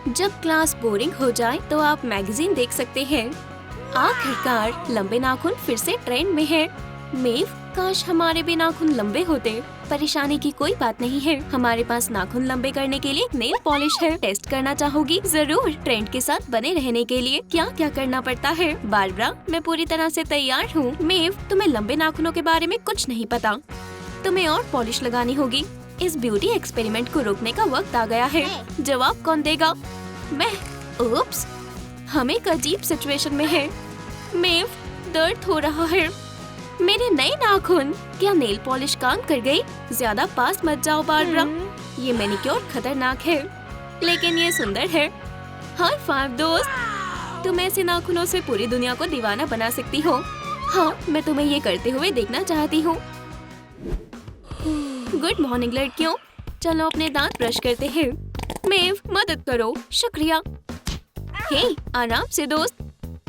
जब class boring हो जाए तो आप मैगजीन देख सकते हैं। आखिरकार लंबे नाखून फिर से ट्रेंड में है। मेव, काश हमारे भी नाखून लंबे होते। परेशानी की कोई बात नहीं है, हमारे पास नाखून लंबे करने के लिए एक नेल पॉलिश है। टेस्ट करना चाहोगी? जरूर। ट्रेंड के साथ बने रहने के लिए क्या क्या करना पड़ता है? बारबरा, मैं पूरी तरह से तैयार हूँ। मेव, तुम्हें लंबे नाखूनों के बारे में कुछ नहीं पता। तुम्हें और पॉलिश लगानी होगी। इस ब्यूटी एक्सपेरिमेंट को रोकने का वक्त आ गया है। जवाब कौन देगा? मैं। उप्स, हम एक अजीब सिचुएशन में है। मेव, दर्द हो रहा है। मेरे नए नाखून। क्या नेल पॉलिश काम कर गई? ज्यादा पास मत जाओ बारबरा। ये मैनिक्योर खतरनाक है, लेकिन ये सुंदर है। हाई फाइव दोस्त। तुम ऐसे नाखूनों से पूरी दुनिया को दीवाना बना सकती हो। हाँ, मैं तुम्हें ये करते हुए देखना चाहती हूँ। गुड मॉर्निंग लड़कियों, चलो अपने दांत ब्रश करते हैं। मेव, मदद करो। शुक्रिया। हे, आराम से दोस्त।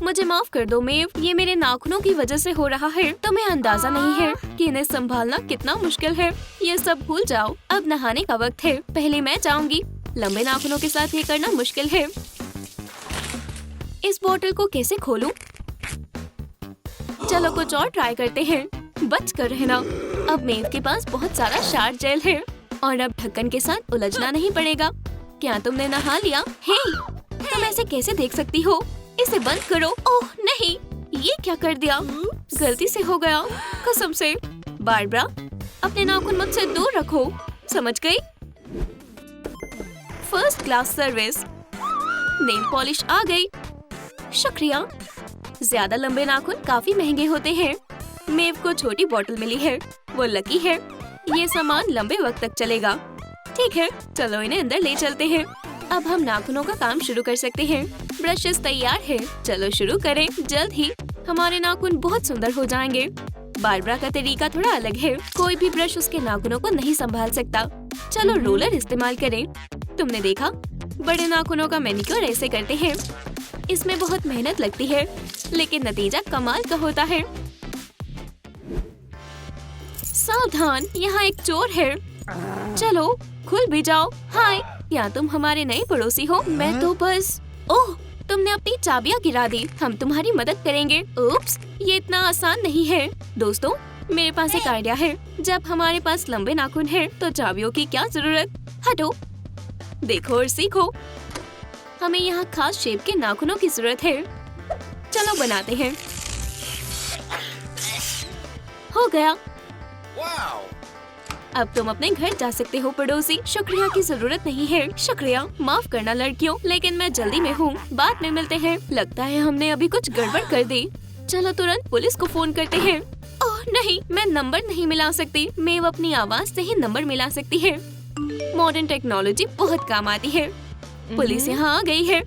मुझे माफ कर दो मेव, ये मेरे नाखूनों की वजह से हो रहा है। तुम्हें अंदाजा नहीं है कि इन्हें संभालना कितना मुश्किल है। ये सब भूल जाओ, अब नहाने का वक्त है। पहले मैं जाऊंगी। लंबे नाखूनों के साथ ये करना मुश्किल है। इस बोतल को कैसे खोलूं? चलो कुछ और ट्राई करते हैं। बच कर रहना। अब मेव के पास बहुत सारा शार्प जेल है और अब ढक्कन के साथ उलझना नहीं पड़ेगा। क्या तुमने नहा लिया? हे, तुम ऐसे कैसे देख सकती हो? इसे बंद करो। ओह नहीं, ये क्या कर दिया? गलती से हो गया, कसम से। बारबरा, अपने नाखून मुझसे दूर रखो, समझ गई? First class service. Nail polish आ गई। शुक्रिया। ज्यादा लंबे नाखून काफी महंगे होते हैं। मेव को छोटी बोतल मिली है, वो लकी है। ये सामान लंबे वक्त तक चलेगा। ठीक है, चलो इन्हें अंदर ले चलते हैं। अब हम नाखूनों का काम शुरू कर सकते हैं। ब्रशेस तैयार है, चलो शुरू करें। जल्द ही हमारे नाखून बहुत सुंदर हो जाएंगे। बारबरा का तरीका थोड़ा अलग है। कोई भी ब्रश उसके नाखूनों को नहीं संभाल सकता। चलो रोलर इस्तेमाल करें। तुमने देखा, बड़े नाखूनों का मैनिक्योर ऐसे करते हैं। इसमें बहुत मेहनत लगती है, लेकिन नतीजा कमाल का होता है। सावधान, यहाँ एक चोर है। चलो खुल भी जाओ। हाय, क्या तुम हमारे नए पड़ोसी हो? मैं तो बस। ओह, तुमने अपनी चाबियां गिरा दी। हम तुम्हारी मदद करेंगे। उप्स, ये इतना आसान नहीं है। दोस्तों, मेरे पास एक आइडिया है। जब हमारे पास लंबे नाखून हैं, तो चाबियों की क्या जरूरत? हटो, देखो और सीखो। हमें यहाँ खास शेप के नाखूनों की जरूरत है। चलो बनाते हैं। हो गया। अब तुम अपने घर जा सकते हो पड़ोसी। शुक्रिया की जरूरत नहीं है। शुक्रिया। माफ करना लड़कियों, लेकिन मैं जल्दी में हूँ। बाद में मिलते हैं। लगता है हमने अभी कुछ गड़बड़ कर दी। चलो तुरंत पुलिस को फोन करते हैं। ओह नहीं, मैं नंबर नहीं मिला सकती। मेव अपनी आवाज से ही नंबर मिला सकती है। मॉडर्न टेक्नोलॉजी बहुत काम आती है। पुलिस यहाँ आ गई है।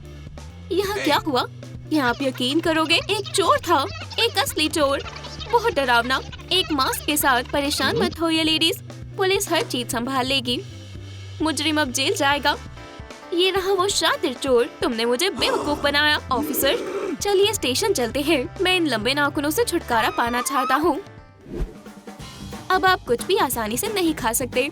यहाँ क्या हुआ? यहाँ आप यकीन करोगे, एक चोर था। एक असली चोर, बहुत डरावना, एक मास्क के साथ। परेशान मत होइए लेडीज, पुलिस हर चीज संभाल लेगी। मुजरिम अब जेल जाएगा। ये रहा वो शातिर चोर। तुमने मुझे बेवकूफ बनाया ऑफिसर। चलिए स्टेशन चलते हैं। मैं इन लंबे नाखूनों से छुटकारा पाना चाहता हूँ। अब आप कुछ भी आसानी से नहीं खा सकते।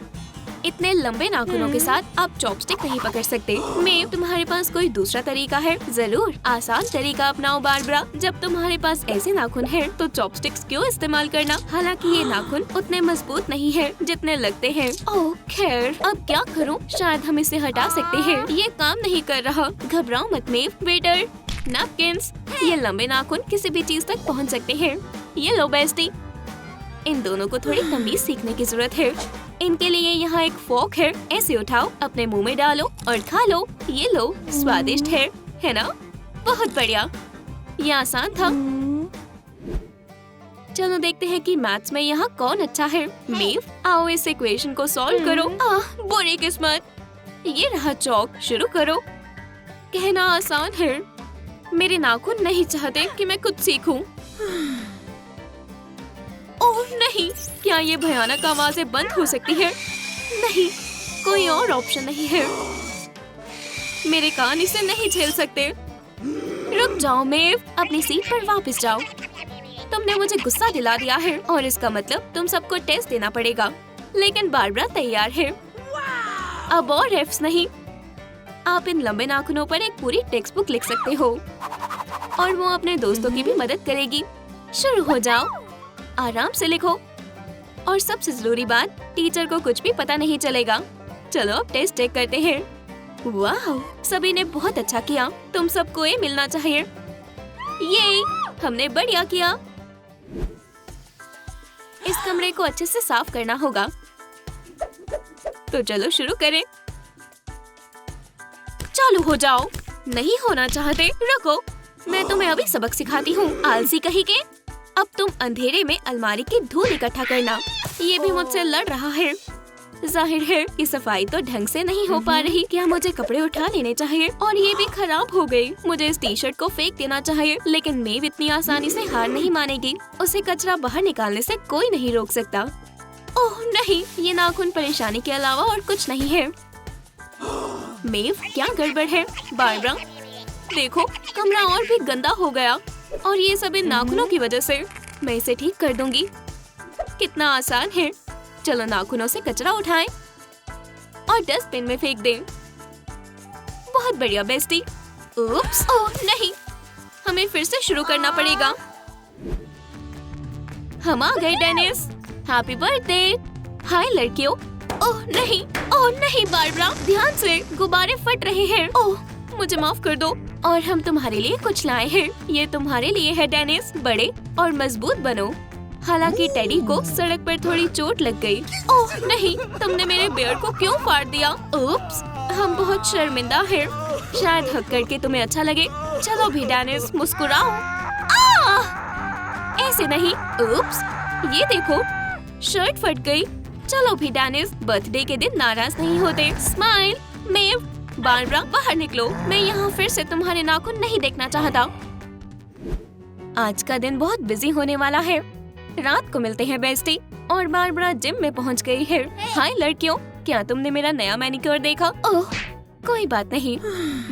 इतने लंबे नाखूनों के साथ आप चॉपस्टिक नहीं पकड़ सकते। मेव, तुम्हारे पास कोई दूसरा तरीका है? जरूर, आसान तरीका अपनाओ बारबरा। जब तुम्हारे पास ऐसे नाखून हैं, तो चॉपस्टिक्स क्यों इस्तेमाल करना? हालांकि ये नाखून उतने मजबूत नहीं है जितने लगते हैं। ओह खैर, अब क्या करूं? शायद हम इसे हटा सकते हैं। ये काम नहीं कर रहा। घबराओ मत मेव। Waiter, napkins. ये लंबे नाखून किसी भी चीज तक पहुंच सकते हैं। ये लो बेस्टी। इन दोनों को थोड़ी तमीज सीखने की जरूरत है। इनके लिए यहाँ एक फोक है। ऐसे उठाओ, अपने मुंह में डालो और खा लो। ये लो, स्वादिष्ट है ना? बहुत बढ़िया, ये आसान था। चलो देखते हैं कि मैथ्स में यहाँ कौन अच्छा है। मेव, आओ इस इक्वेशन को सॉल्व करो। बुरी किस्मत। ये रहा चौक। शुरू करो। कहना आसान है। मेरे नाखून नहीं चाहते कि मैं कुछ सीखूं। ओह नहीं, क्या ये भयानक आवाजें बंद हो सकती है? नहीं, कोई और ऑप्शन नहीं है। मेरे कान इसे नहीं झेल सकते। रुक जाओ मेव, अपनी सीट पर वापस जाओ। तुमने मुझे गुस्सा दिला दिया है और इसका मतलब तुम सबको टेस्ट देना पड़ेगा। लेकिन बारबरा तैयार है। अब और एफ्स नहीं। आप इन लंबे नाखूनों पर एक पूरी टेक्स्ट बुक लिख सकते हो और वो अपने दोस्तों की भी मदद करेगी। शुरू हो जाओ, आराम से लिखो और सबसे जरूरी बात, टीचर को कुछ भी पता नहीं चलेगा। चलो अब टेस्ट चेक करते हैं। वाह, सभी ने बहुत अच्छा किया। तुम सबको ये मिलना चाहिए। ये हमने बढ़िया किया। इस कमरे को अच्छे से साफ करना होगा। तो चलो शुरू करें। चालू हो जाओ। नहीं होना चाहते? रुको, मैं तुम्हें अभी सबक सिखाती हूँ। आलसी कहीं के। अब तुम अंधेरे में अलमारी की धूल इकट्ठा करना। ये भी मुझसे लड़ रहा है। जाहिर है कि सफाई तो ढंग से नहीं हो पा रही। क्या मुझे कपड़े उठा लेने चाहिए? और ये भी खराब हो गई। मुझे इस टी शर्ट को फेंक देना चाहिए, लेकिन मेव इतनी आसानी से हार नहीं मानेगी। उसे कचरा बाहर निकालने से कोई नहीं रोक सकता। ओह नहीं, ये नाखून परेशानी के अलावा और कुछ नहीं है। मेव, क्या गड़बड़ है? बारबरा, देखो, कमरा और भी गंदा हो गया और ये सब इन नाखूनों की वजह से। मैं इसे ठीक कर दूंगी। कितना आसान है। चलो नाखूनों से कचरा उठाएं और डस्टबिन में फेंक दें। बहुत बढ़िया बेस्टी। उप्स, ओह नहीं, हमें फिर से शुरू करना पड़ेगा। हम आ गए डेनिस। Happy birthday. हाय लड़कियों। ओह नहीं बारबरा, ध्यान से, गुब्बारे फट रहे हैं। ओह, मुझे माफ कर दो। और हम तुम्हारे लिए कुछ लाए हैं। ये तुम्हारे लिए है डेनिस। बड़े और मजबूत बनो। हालांकि टेडी को सड़क पर थोड़ी चोट लग गई। ओह नहीं, तुमने मेरे बेयर को क्यों फाड़ दिया? उप्स, हम बहुत शर्मिंदा हैं। शायद हक करके तुम्हें अच्छा लगे। चलो भी डेनिस, मुस्कुराओ। ऐसे नहीं। उप्स, ये देखो, शर्ट फट गई। चलो भी डेनिस, बर्थडे के दिन नाराज नहीं होते। स्माइल। मेव, बारबरा, बाहर निकलो। मैं यहाँ फिर से तुम्हारे नाखून नहीं देखना चाहता। आज का दिन बहुत बिजी होने वाला है। रात को मिलते हैं बेस्टी। और बारबरा जिम में पहुंच गई है। हाय लड़कियों, क्या तुमने मेरा नया मैनिक्योर देखा? ओह, कोई बात नहीं,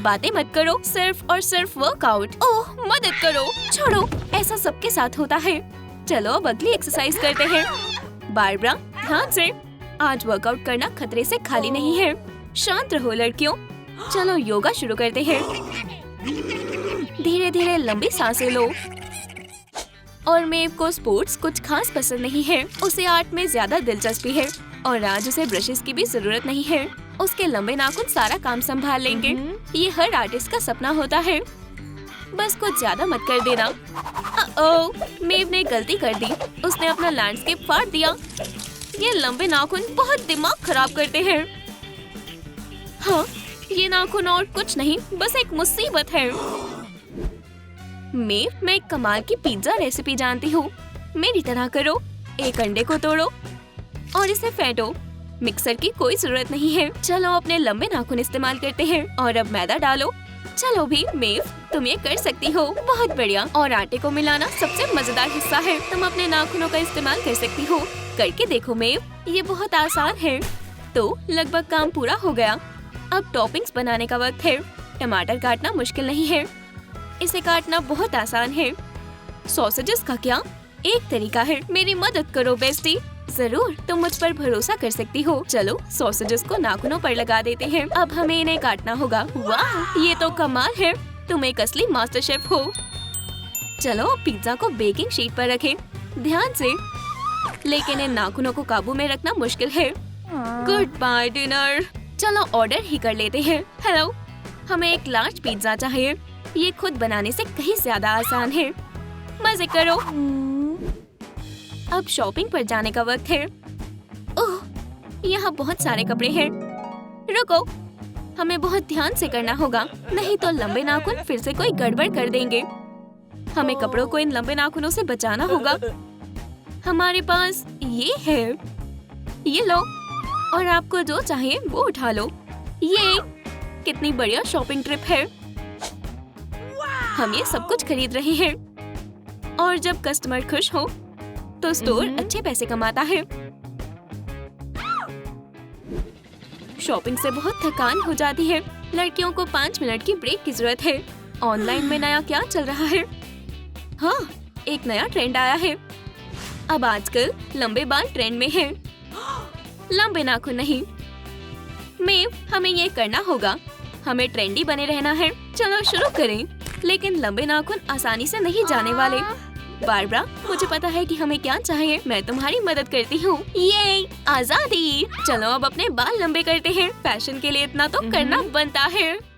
बातें मत करो, सिर्फ और सिर्फ वर्कआउट। ओह, मदद करो। छोड़ो, ऐसा सबके साथ होता है। चलो अब अगली एक्सरसाइज करते हैं। बारबरा, ध्यान से, आज वर्कआउट करना खतरे से खाली नहीं है। शांत रहो लड़कियों। चलो योगा शुरू करते हैं। धीरे धीरे लंबी सांसें लो। और मेव को स्पोर्ट्स कुछ खास पसंद नहीं है। उसे आर्ट में ज्यादा दिलचस्पी है और आज उसे ब्रशेस की भी जरूरत नहीं है। उसके लंबे नाखून सारा काम संभाल लेंगे। ये हर आर्टिस्ट का सपना होता है। बस कुछ ज्यादा मत कर देना। मेव ने गलती कर दी। उसने अपना लैंडस्केप फाड़ दिया। ये लंबे नाखून बहुत दिमाग खराब करते हैं। हाँ, ये नाखून और कुछ नहीं, बस एक मुसीबत है। मैं एक कमाल की पिज्जा रेसिपी जानती हूँ। मेरी तरह करो। एक अंडे को तोड़ो और इसे फेंटो। मिक्सर की कोई जरूरत नहीं है। चलो अपने लंबे नाखून इस्तेमाल करते हैं और अब मैदा डालो। चलो भी मेव, तुम ये कर सकती हो। बहुत बढ़िया। और आटे को मिलाना सबसे मजेदार हिस्सा है। तुम अपने नाखूनों का इस्तेमाल कर सकती हो। करके देखो मेव, ये बहुत आसान है। तो लगभग काम पूरा हो गया। अब टॉपिंग्स बनाने का वक्त है। टमाटर काटना मुश्किल नहीं है। इसे काटना बहुत आसान है। सॉसेजेस का क्या? एक तरीका है। मेरी मदद करो बेस्टी। जरूर, तुम मुझ पर भरोसा कर सकती हो। चलो सॉसेजेस को नाखूनों पर लगा देते हैं। अब हमें इन्हें काटना होगा। वाह, ये तो कमाल है। तुम एक असली मास्टर शेफ हो। चलो पिज्जा को बेकिंग शीट पर रखें। ध्यान से, लेकिन इन नाखूनों को काबू में रखना मुश्किल है। Good bye dinner. चलो ऑर्डर ही कर लेते हैं। हेलो, हमें एक लार्ज पिज्जा चाहिए। ये खुद बनाने से कहीं ज्यादा आसान है। मजे करो। अब शॉपिंग पर जाने का वक्त है। ओह, यहाँ बहुत सारे कपड़े हैं। रुको, हमें बहुत ध्यान से करना होगा, नहीं तो लंबे नाखून फिर से कोई गड़बड़ कर देंगे। हमें कपड़ों को इन लंबे नाखूनों से बचाना होगा। हमारे पास ये है। ये लो, और आपको जो चाहिए वो उठा लो। ये कितनी बढ़िया शॉपिंग ट्रिप है। हम ये सब कुछ खरीद रहे हैं और जब कस्टमर खुश हो तो स्टोर अच्छे पैसे कमाता है। शॉपिंग से बहुत थकान हो जाती है। लड़कियों को 5 मिनट की ब्रेक की जरूरत है। ऑनलाइन में नया क्या चल रहा है? हाँ, एक नया ट्रेंड आया है। अब आजकल लंबे बाल ट्रेंड में हैं। लंबे नाखून नहीं। मेव, हमें ये करना होगा। हमें ट्रेंडी बने रहना है। चलो शुरू करें। लेकिन लंबे नाखून आसानी से नहीं जाने वाले। बारबरा, मुझे पता है कि हमें क्या चाहिए। मैं तुम्हारी मदद करती हूँ। ये आजादी। चलो अब अपने बाल लंबे करते हैं। फैशन के लिए इतना तो करना बनता है।